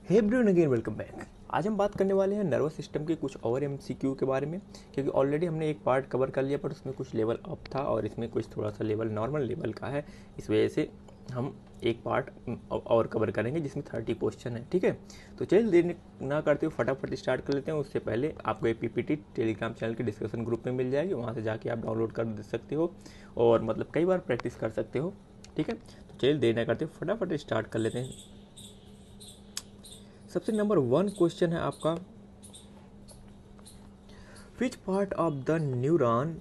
हे everyone again welcome back. आज हम बात करने वाले हैं नर्वस सिस्टम के कुछ और एमसीक्यू के बारे में, क्योंकि ऑलरेडी हमने एक पार्ट कवर कर लिया पर उसमें कुछ लेवल अप था और इसमें कुछ थोड़ा सा लेवल नॉर्मल लेवल का है। इस वजह से हम एक पार्ट और कवर करेंगे जिसमें 30 क्वेश्चन है। ठीक है, तो चलिए देर ना करते हुए फटाफट स्टार्ट कर लेते हैं। उससे पहले आपको एक पीपीटी टेलीग्राम चैनल के डिस्कशन ग्रुप में मिल जाएगी, वहाँ से जाके आप डाउनलोड कर सकते हो और मतलब कई बार प्रैक्टिस कर सकते हो। ठीक है, तो चलिए देर ना करते हुए फटाफट स्टार्ट कर लेते हैं। सबसे नंबर 1 क्वेश्चन है आपका, विच part of the neuron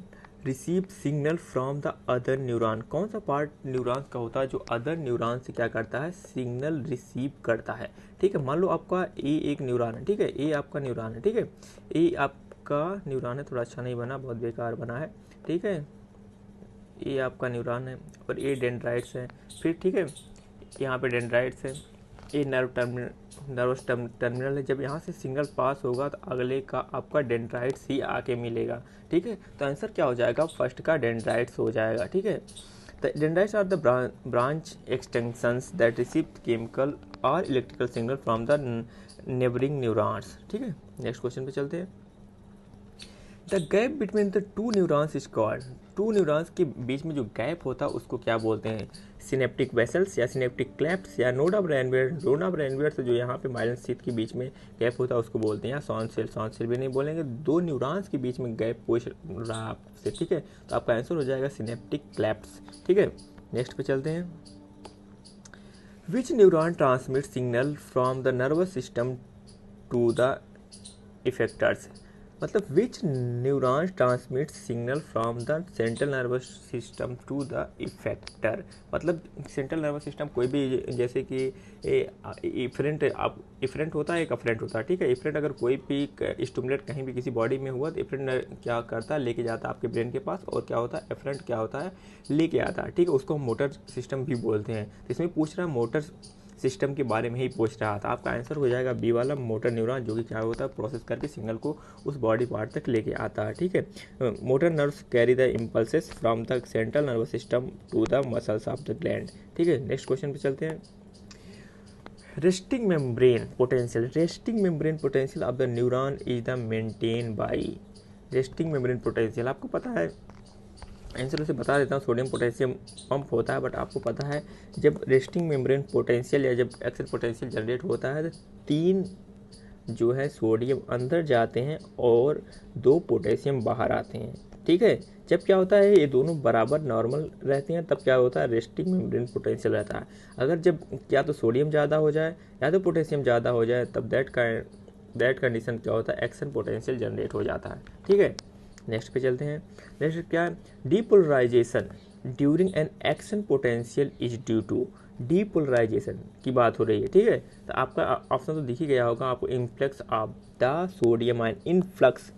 receive signal from the other neuron. कौन सा पार्ट न्यूरॉन का होता है जो अदर न्यूरॉन से क्या करता है, सिग्नल रिसीव करता है। ठीक है, मान लो आपका ए एक न्यूरॉन है। ठीक है, ए आपका न्यूरॉन है। ठीक है, ए आपका न्यूरॉन है, थोड़ा अच्छा नहीं बना, बहुत बेकार बना है। ठीक है, ए आपका न्यूरॉन है और ए डेंड्राइट्स है। फिर ठीक है, यहाँ पे डेंड्राइट्स है, ये नर्वस टर्मिनल है। जब यहाँ से सिग्नल पास होगा तो अगले का आपका डेंड्राइट्स ही आके मिलेगा। ठीक है, तो आंसर क्या हो जाएगा, फर्स्ट का डेंड्राइट्स हो जाएगा। ठीक है, the dendrites are the branch extensions that receive chemical और electrical signal from the neighbouring neurons. ठीक है, नेक्स्ट क्वेश्चन पे चलते हैं। The gap between the two neurons is called. Two neurons के बीच में जो गैप होता है उसको क्या बोलते हैं, सिनेप्टिक वेसल्स या सिनेप्टिक क्लेफ्ट्स या node of Ranvier. Node of Ranvier से जो यहाँ पे माइलन शीथ के बीच में गैप होता है उसको बोलते हैं, या सॉन सेल भी नहीं बोलेंगे। दो न्यूरॉन्स के बीच में गैप पूछ रहा आपसे। ठीक है, तो आपका आंसर हो जाएगा सिनेप्टिक क्लेफ्ट्स। ठीक है, नेक्स्ट पे चलते हैं। Which neuron transmit signal from the nervous system to the effectors. मतलब which neuron transmit signal from the central nervous system to the effector. मतलब सेंट्रल नर्वस सिस्टम कोई भी, जैसे कि इफरेंट होता है, एक अफरेंट होता है। ठीक है, इफरेंट अगर कोई भी स्टिमुलेट कहीं भी किसी बॉडी में हुआ तो इफरेंट क्या करता है, लेके जाता है आपके ब्रेन के पास, और क्या होता है एफरेंट क्या होता है, लेके आता है। ठीक है, उसको हम मोटर सिस्टम भी बोलते हैं। तो इसमें पूछ रहा है मोटर सिस्टम के बारे में ही पूछ रहा था। आपका आंसर हो जाएगा बी वाला, मोटर न्यूरॉन, जो कि क्या होता है, प्रोसेस करके सिग्नल को उस बॉडी पार्ट तक लेके आता है। ठीक है, motor nerves carry the impulses from the central nervous system to the muscles of the gland. ठीक है, नेक्स्ट क्वेश्चन पे चलते हैं। Resting membrane potential. Resting membrane potential of the neuron is the maintain by. Resting membrane potential आपको पता है, answer उसे बता देता हूँ। सोडियम पोटेशियम पंप होता है, बट आपको पता है जब रेस्टिंग मेम्ब्रेन पोटेंशियल या जब एक्सेल पोटेंशियल जनरेट होता है तो 3 जो है सोडियम अंदर जाते हैं और 2 पोटेशियम बाहर आते हैं। ठीक है, जब क्या होता है ये दोनों बराबर नॉर्मल रहते हैं तब क्या होता है, रेस्टिंग मेम्ब्रेन पोटेंशियल रहता है। अगर जब या तो सोडियम ज़्यादा हो जाए या तो पोटेशियम ज़्यादा हो जाए तब दैट कंडीशन क्या होता है, एक्शन पोटेंशियल जनरेट हो जाता है। ठीक है, नेक्स्ट पे चलते हैं। नेक्स्ट क्या है, depolarization during an action potential is due to. Depolarization की बात हो रही है। ठीक है, तो आपका ऑप्शन तो दिख ही गया होगा आपको, influx of the sodium ion. Influx,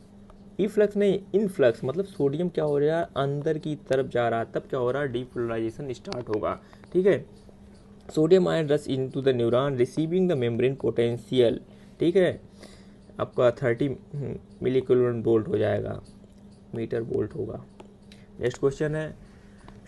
efflux नहीं, इनफ्लक्स मतलब सोडियम क्या हो रहा है, अंदर की तरफ जा रहा है, तब क्या हो रहा है, डीपोलराइजेशन स्टार्ट होगा। ठीक है, सोडियम आयन रस into the neuron receiving the membrane potential. ठीक है, आपका 30 मिली कूलम्ब वोल्ट हो जाएगा, मीटर वोल्ट होगा। नेक्स्ट क्वेश्चन है,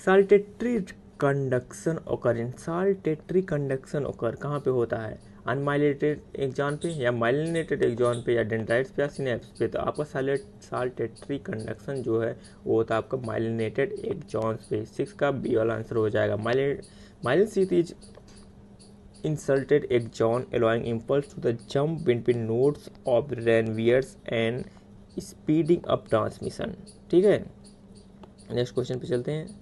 साल्टेटरी कंडक्शन ओकर इन। साल्टेटरी कंडक्शन ओकर कहाँ पे होता है, अनमाइलिनेटेड एक्सॉन पे या माइलिनेटेड एक्सॉन पे या डेंड्राइट्स पे या सिनेप्स पे। तो आपका साल्टेटरी कंडक्शन जो है वो होता है आपका माइलिनेटेड एक्सॉन पे। 6 का बी वाला आंसर हो जाएगा। Myelin sheath is inserted axon allowing impulse to the jump between nodes of Ranviers and speeding up transmission। ठीक है, नेक्स्ट क्वेश्चन पे चलते हैं।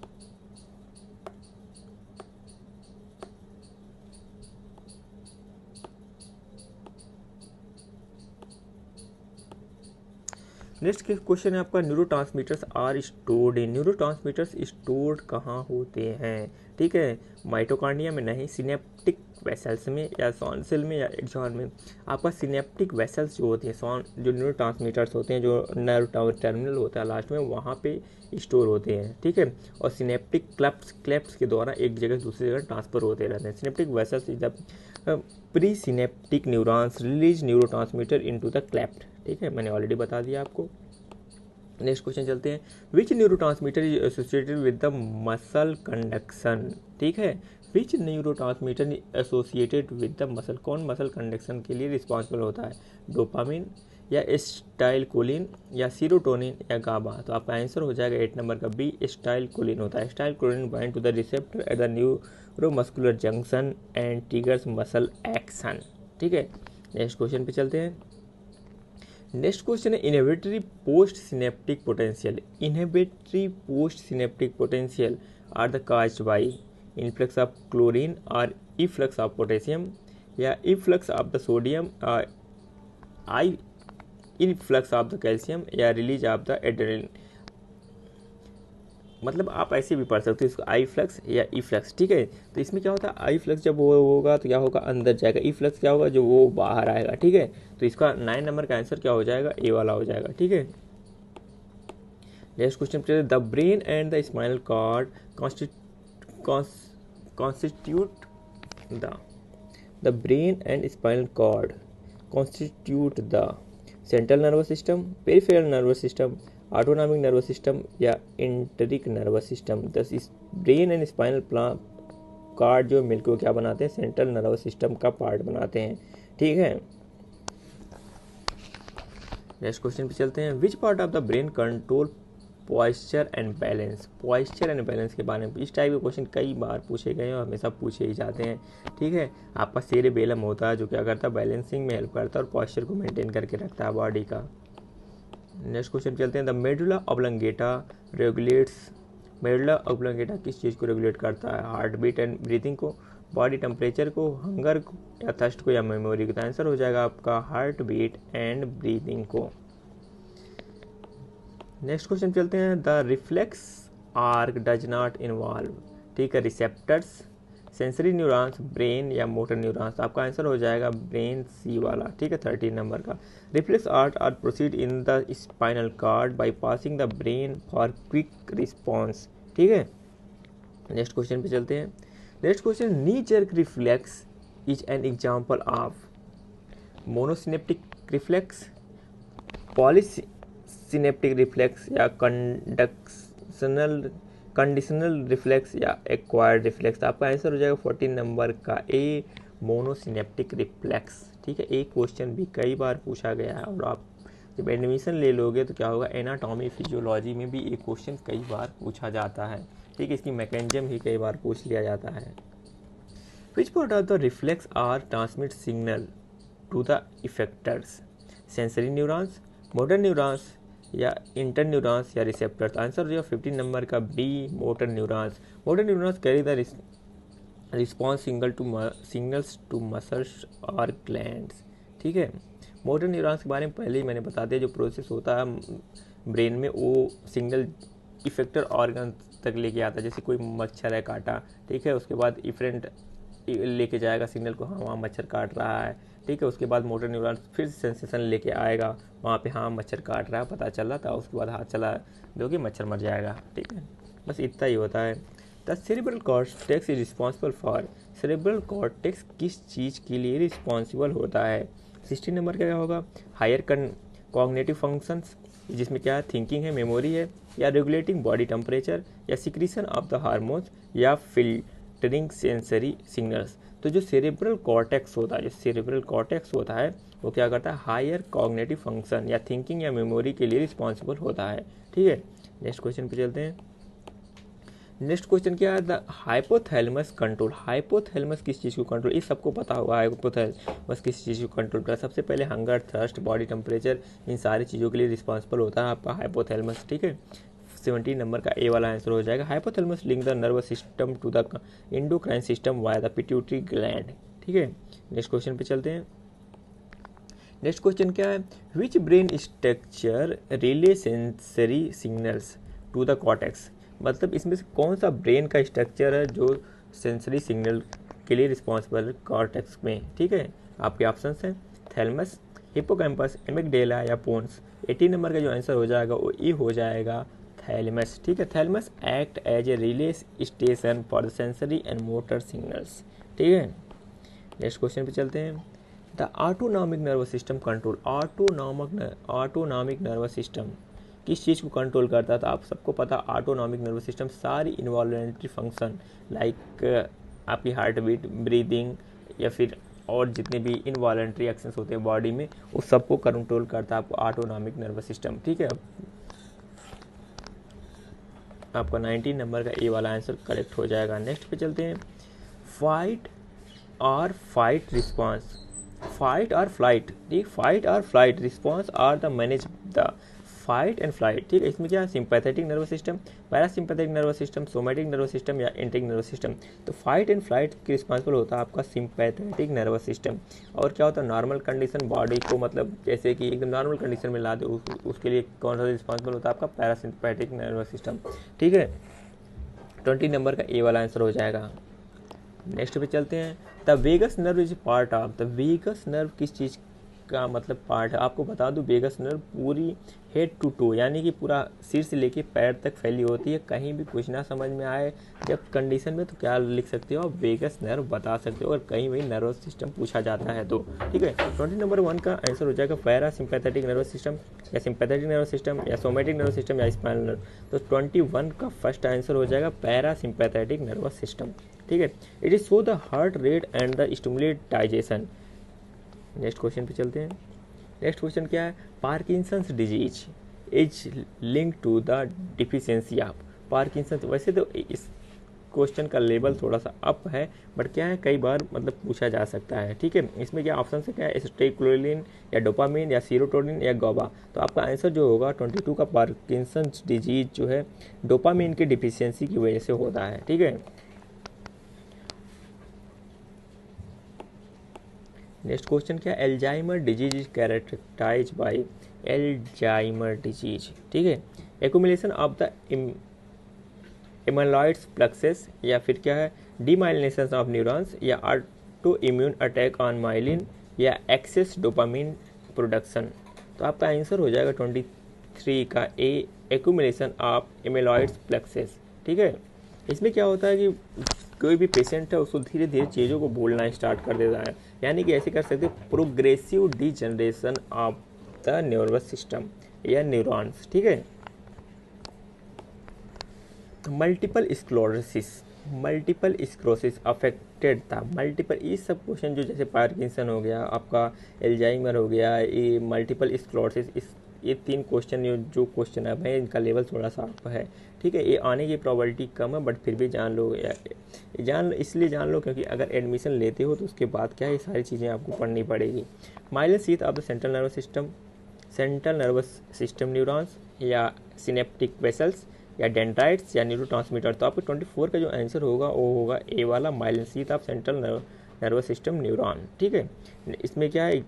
नेक्स्ट क्वेश्चन है आपका, neurotransmitters are stored in. Neurotransmitters stored कहाँ होते हैं। ठीक है, माइटोकॉन्ड्रिया में नहीं, सिनेप्टिक वेसल्स में या सॉन सेल में या एक्सॉन में। आपका सिनेप्टिक वेसल्स जो होते हैं, जो न्यूरोट्रांसमीटर्स होते हैं, जो नर्व टर्मिनल होता है लास्ट में, वहाँ पे स्टोर होते हैं। ठीक है, और सिनेप्टिक क्लेफ्ट्स के द्वारा एक जगह से दूसरी जगह ट्रांसफर होते रहते हैं। Synaptic vessels is the pre synaptic neurons release neurotransmitter into the cleft. ठीक है, मैंने ऑलरेडी बता दिया आपको। नेक्स्ट क्वेश्चन चलते हैं, which neurotransmitter is associated with the muscle conduction. ठीक है, which neurotransmitter associated with the muscle, कौन मसल कंडक्शन के लिए रिस्पॉन्सिबल होता है, डोपामिन या एस्टाइलकोलिन या सीरोटोनिन या गाबा। तो आपका आंसर हो जाएगा 8 नंबर का बी, एस्टाइलकोलिन होता है। Acetylcholine bind to the receptor at the neuromuscular junction and triggers muscle action. ठीक है, नेक्स्ट क्वेश्चन पे चलते हैं। नेक्स्ट क्वेश्चन है inhibitory post synaptic potential. Inhibitory post synaptic potential are the caused by influx of chlorine और efflux of potassium या efflux of the sodium और आई इनफ्लक्स ऑफ द कैल्शियम या रिलीज ऑफ द एड्रेनलिन। मतलब आप ऐसे भी पढ़ सकते हो इसको, आई फ्लक्स या ई फ्लक्स। ठीक है, तो इसमें क्या होता है, आई फ्लक्स जब वो होगा तो क्या होगा, अंदर जाएगा, ई फ्लक्स क्या होगा, जो वो बाहर आएगा। ठीक है, तो इसका 9 नंबर का आंसर क्या हो जाएगा, ए वाला हो जाएगा। ठीक है, next question, the brain and the spinal cord constitute the brain and spinal cord constitute the central nervous system, peripheral nervous system, autonomic nervous system या enteric nervous system। दस इस ब्रेन एंड स्पाइनल कॉर्ड जो मिलकर क्या बनाते हैं, central nervous system का part बनाते हैं। ठीक है, नेक्स्ट क्वेश्चन पे चलते हैं। Which part of the brain control posture and balance. Posture and balance के बारे में इस टाइप के क्वेश्चन कई बार पूछे गए हैं और हमेशा पूछे ही जाते हैं। ठीक है, आपका सेरेबेलम होता है जो क्या करता है, बैलेंसिंग में हेल्प करता है और पॉइस्चर को मेंटेन करके रखता है बॉडी का। नेक्स्ट क्वेश्चन चलते हैं। The medulla oblongata regulates, medulla oblongata किस चीज़ को रेगुलेट करता है, हार्ट बीट एंड ब्रीथिंग को, बॉडी टेम्परेचर को, हंगर को या थर्स्ट को या मेमोरी को। तो आंसर हो जाएगा आपका हार्ट बीट एंड ब्रीथिंग को। नेक्स्ट क्वेश्चन चलते हैं। The reflex arc does not involve, ठीक है, रिसेप्टर्स, सेंसरी न्यूरॉन्स, ब्रेन या मोटर न्यूरॉन्स। आपका आंसर हो जाएगा ब्रेन, सी वाला। ठीक है, 13 नंबर का। Reflex arc are proceed in the spinal cord by passing the brain for quick response. ठीक है, नेक्स्ट क्वेश्चन पे चलते हैं। Next question, knee jerk reflex is an example of monosynaptic reflex, polysynaptic reflex या conditional reflex या acquired reflex. आपका answer हो जाएगा 14 नंबर का ए, मोनोसिनेप्टिक रिफ्लेक्स। ठीक है, एक क्वेश्चन भी कई बार पूछा गया है और आप जब एडमिशन ले लोगे तो क्या होगा, एनाटॉमी फिजियोलॉजी में भी एक क्वेश्चन कई बार पूछा जाता है। ठीक है, इसकी मैकेनिज्म भी कई बार पूछ लिया जाता है। Which part of the reflex are transmit signal to the effectors, sensory neurons, motor neurons या इंटर न्यूरॉन्स या रिसेप्टर्स। आंसर जो 15 नंबर का B, motor neurons. Motor neurons carry the response signals to muscles और glands. ठीक है, motor neurons के बारे में पहले ही मैंने बता दिया, जो प्रोसेस होता है ब्रेन में वो सिग्नल इफेक्टर ऑर्गन तक लेके आता है। जैसे कोई मच्छर है काटा, ठीक है, उसके बाद इफरेंट लेके जाएगा सिग्नल को, हाँ वहाँ मच्छर काट रहा है। ठीक है, उसके बाद मोटर न्यूरॉन फिर सेंसेशन लेके आएगा वहाँ पे, हाँ मच्छर काट रहा है, पता चल रहा था, उसके बाद हाथ चला दोगे मच्छर मर जाएगा। ठीक है, बस इतना ही होता है। The cerebral cortex is responsible for, cerebral cortex किस चीज़ के लिए रिस्पॉन्सिबल होता है। 16 नंबर का क्या होगा, हायर कॉग्निटिव फंक्शंस, जिसमें क्या है, थिंकिंग है, मेमोरी है, या रेगुलेटिंग बॉडी टेम्परेचर, या सिक्रीशन ऑफ द हार्मोन्स, या फिल्टरिंग सेंसरी सिग्नल्स। तो जो सेरेब्रल कॉर्टेक्स होता है, जो सेरेब्रल कॉर्टेक्स होता है वो क्या करता है, हायर कॉग्निटिव फंक्शन या थिंकिंग या मेमोरी के लिए रिस्पॉन्सिबल होता है। ठीक है, नेक्स्ट क्वेश्चन पे चलते हैं। नेक्स्ट क्वेश्चन क्या है, द हाइपोथैलेमस कंट्रोल। हाइपोथैलेमस किस चीज़ को कंट्रोल, ये सबको पता होगा हाइपोथैलेमस किस चीज़ को कंट्रोल करता है। सबसे पहले हंगर, थर्स्ट, बॉडी टेम्परेचर, इन सारी चीज़ों के लिए रिस्पॉन्सिबल होता है आपका हाइपोथैलेमस। ठीक है, 17 नंबर का ए वाला आंसर हो जाएगा। Hypothalamus link the nervous system to the endocrine system via the pituitary gland. ठीक है, नेक्स्ट क्वेश्चन पे चलते हैं। नेक्स्ट क्वेश्चन क्या है, which brain structure relay sensory signals to the cortex. मतलब इसमें से कौन सा ब्रेन का स्ट्रक्चर है जो सेंसरी सिग्नल के लिए रिस्पॉन्सिबल है कॉर्टेक्स में। ठीक है, आपके ऑप्शन हैं थैलेमस, हिप्पोकैम्पस, एमिगडाला या पोन्स। 18 नंबर का जो आंसर हो जाएगा वो ई हो जाएगा, थैलेमस। ठीक है, thalamus act as a relay station for the sensory and motor signals. ठीक है, नेक्स्ट क्वेश्चन पे चलते हैं। The autonomic nervous system control, autonomic nervous system किस चीज़ को कंट्रोल करता था। आप सबको पता, ऑटोनॉमिक नर्वस सिस्टम सारी इन्वॉल्वेंट्री फंक्शन लाइक आपकी हार्ट बीट, ब्रीदिंग या फिर और जितने भी इनवॉलंटरी एक्शंस होते हैं बॉडी में, उस सबको कंट्रोल करता है आपको ऑटोनॉमिक नर्वस सिस्टम। ठीक है, आपका 19 नंबर का ए वाला आंसर करेक्ट हो जाएगा। नेक्स्ट पे चलते हैं, फाइट और फाइट रिस्पॉन्स, फाइट और फ्लाइट, ठीक, फाइट और flight response are the manage the fight and flight. ठीक है, इसमें क्या है, sympathetic nervous system, parasympathetic nervous system, somatic nervous system या एंट्रिक नर्वस सिस्टम। तो फाइट एंड फ्लाइट की रिस्पॉन्सिबल होता है आपका सिंपैथेटिक नर्वस सिस्टम। और क्या होता है, नॉर्मल कंडीशन बॉडी को, मतलब जैसे कि एकदम नॉर्मल कंडीशन में ला दे, उसके लिए कौन सा रिस्पॉन्सिबल होता है आपका पैरासिम्पैथिक नर्वस सिस्टम। ठीक है, 20 नंबर का ए वाला आंसर हो जाएगा। नेक्स्ट पे चलते हैं, the vagus nerve is part of, the vagus nerve किस चीज़ का मतलब पार्ट है। आपको बता दूं, वेगस नर्व पूरी हेड टू टो यानी कि पूरा सिर से लेके पैर तक फैली होती है। कहीं भी कुछ ना समझ में आए जब कंडीशन में, तो क्या लिख सकते हो आप, वेगस नर्व बता सकते हो। और कहीं वही नर्वस सिस्टम पूछा जाता है तो। ठीक है, 20 नंबर 1 का आंसर हो जाएगा पैरा सिंपैथेटिक नर्वस सिस्टम या सिंपैथेटिक नर्वस सिस्टम या सोमैटिक नर्वस सिस्टम या स्पाइनल नर्व। तो 21 का फर्स्ट आंसर हो जाएगा पैरा सिंपैथेटिक नर्वस सिस्टम। ठीक है, it is show the heart rate and the stimulate digestion. Next question पे चलते हैं। नेक्स्ट क्वेश्चन क्या है, Parkinson's disease is link to the deficiency of Parkinson's. वैसे तो इस क्वेश्चन का लेवल थोड़ा सा अप है, बट क्या है, कई बार मतलब पूछा जा सकता है। ठीक है, इसमें क्या ऑप्शन से क्या है, एसिटाइलकोलिन या डोपामिन या सीरोटोनिन या गोबा। तो आपका आंसर जो होगा 22 का पार्किंसंस डिजीज जो है डोपामिन की डिफिशियंसी की वजह से होता है। ठीक है, नेक्स्ट क्वेश्चन क्या, Alzheimer disease is characterize by Alzheimer disease. ठीक है, accumulation of the amyloids plaques या फिर क्या है, डीमाइलिनेशन ऑफ न्यूरॉन्स या auto immune attack on myelin या एक्सेस डोपामिन प्रोडक्शन। तो आपका आंसर हो जाएगा 23 का A, accumulation of amyloids plaques. ठीक है, इसमें क्या होता है कि कोई भी पेशेंट है उसको धीरे धीरे चीज़ों को भूलना स्टार्ट कर देता है, यानी कि ऐसे कर सकते हैं progressive degeneration of the nervous system या न्यूरॉन्स। ठीक है, multiple sclerosis, multiple sclerosis affected था, मल्टीपल, ये सब क्वेश्चन जो जैसे पार्किंसन हो गया, आपका एल्जाइमर हो गया, ये मल्टीपल स्क्लेरोसिस, इस ये 3 क्वेश्चन जो क्वेश्चन अब है इनका लेवल थोड़ा सा अप है। ठीक है, ये आने की प्रोबेबिलिटी कम है, बट फिर भी जान लो, इसलिए जान लो क्योंकि अगर एडमिशन लेते हो तो उसके बाद क्या है, ये सारी चीज़ें आपको पढ़नी पड़ेगी। Myelin sheath of the central nervous system neurons या सिनेप्टिक वेसल्स या डेंड्राइट्स या न्यूरोट्रांसमीटर। तो आपको 24 का जो आंसर होगा वो होगा ए वाला, myelin sheath of central nervous system neuron. ठीक है, इसमें क्या है,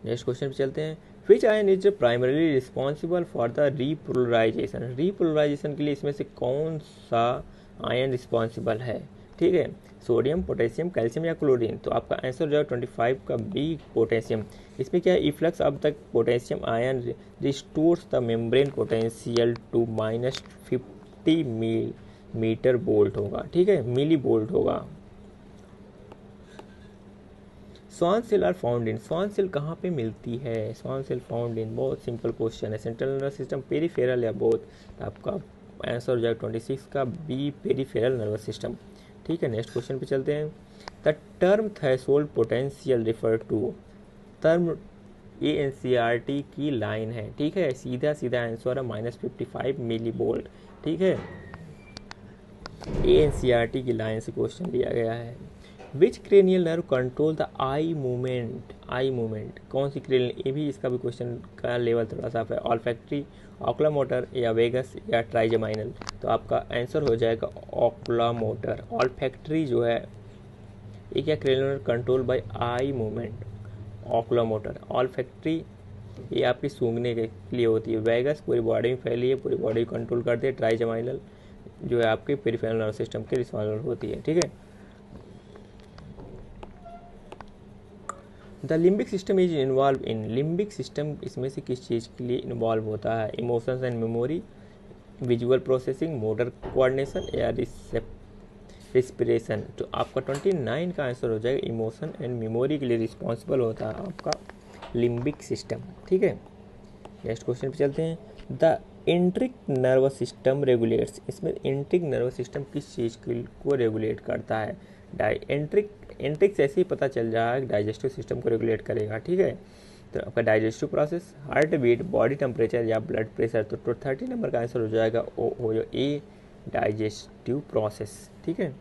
नेक्स्ट क्वेश्चन पे चलते हैं, विच ion is primarily responsible for the repolarisation. Repolarisation के लिए इसमें से कौन सा आयन रिस्पॉन्सिबल है। ठीक है, सोडियम, पोटेशियम, कैल्शियम या क्लोरीन। तो आपका आंसर जो है 25 का बी, पोटेशियम। इसमें क्या है, efflux of the potassium ion restores the membrane potential to -50 meter volt होगा। ठीक है, मिली वोल्ट होगा। Schwann cell are found in, Schwann cell कहाँ पे मिलती है, स्वान सेल फाउंड इन, बहुत सिंपल क्वेश्चन है, सेंट्रल नर्वस सिस्टम, पेरिफेरल या बोथ। तो आपका आंसर हो जाएगा 26 का बी, पेरिफेरल नर्वस सिस्टम। ठीक है, नेक्स्ट क्वेश्चन पे चलते हैं, the term threshold potential refer to, term ये एनसीईआरटी की लाइन है। ठीक है, सीधा सीधा आंसर है -55 मिली वोल्ट। ठीक है, ये एनसीईआरटी की लाइन से क्वेश्चन लिया गया है। Which cranial nerve control the eye movement, eye movement कौन सी क्रेनियल, ये भी इसका भी क्वेश्चन का लेवल थोड़ा सा है, ऑल्फैक्टरी, ऑक्यूलोमोटर या वेगस या ट्राइजेमाइनल। तो आपका आंसर हो जाएगा ऑक्यूलोमोटर। ऑल्फैक्टरी जो है ये क्या, cranial control by eye movement, oculomotor. Olfactory ये आपकी सूंघने के लिए होती है, वेगस पूरी बॉडी में फैली है, पूरी बॉडी को कंट्रोल करती है, ट्राइजेमाइनल जो है आपके पेरिफेरल नर्वस सिस्टम के रिस्पॉन्सिबल होती है। ठीक है, the limbic system is involve in, limbic system इसमें से किस चीज़ के लिए इन्वॉल्व होता है, emotions and memory, visual processing, motor coordination या रिस्पिरेशन। तो आपका 29 का आंसर हो जाएगा इमोशन एंड मेमोरी के लिए रिस्पॉन्सिबल होता है आपका लिम्बिक सिस्टम। ठीक है, नेक्स्ट क्वेश्चन पे चलते हैं, द इंट्रिक नर्वस सिस्टम रेगुलेट्स, इसमें इंट्रिक नर्वस सिस्टम किस चीज़ को रेगुलेट करता है? एंट्रिक से ऐसे ही पता चल रहा है डाइजेस्टिव सिस्टम को रेगुलेट करेगा, ठीक है। तो आपका digestive process, heart beat, body temperature या ब्लड प्रेशर। तो 30 नंबर का आंसर हो जाएगा ओ ए, डाइजेस्टिव प्रोसेस, ठीक है।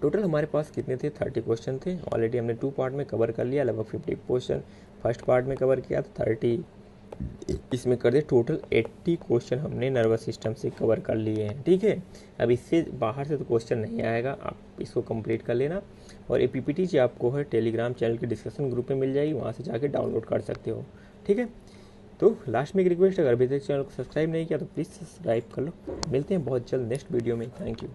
टोटल हमारे पास कितने थे? 30 क्वेश्चन थे। ऑलरेडी हमने 2 पार्ट में कवर कर लिया, लगभग 50 क्वेश्चन फर्स्ट पार्ट में कवर किया, तो 30 इसमें कर दे। टोटल 80 क्वेश्चन हमने नर्वस सिस्टम से कवर कर लिए हैं, ठीक है। अब इससे बाहर से तो क्वेश्चन नहीं आएगा, आप इसको कंप्लीट कर लेना। और ये पीपीटी जी आपको है टेलीग्राम चैनल के डिस्कशन ग्रुप में मिल जाएगी, वहाँ से जाके डाउनलोड कर सकते हो, ठीक है। तो लास्ट में एक रिक्वेस्ट, अगर अभी तक चैनल को सब्सक्राइब नहीं किया तो प्लीज़ सब्सक्राइब कर लो। मिलते हैं बहुत जल्द नेक्स्ट वीडियो में। Thank you.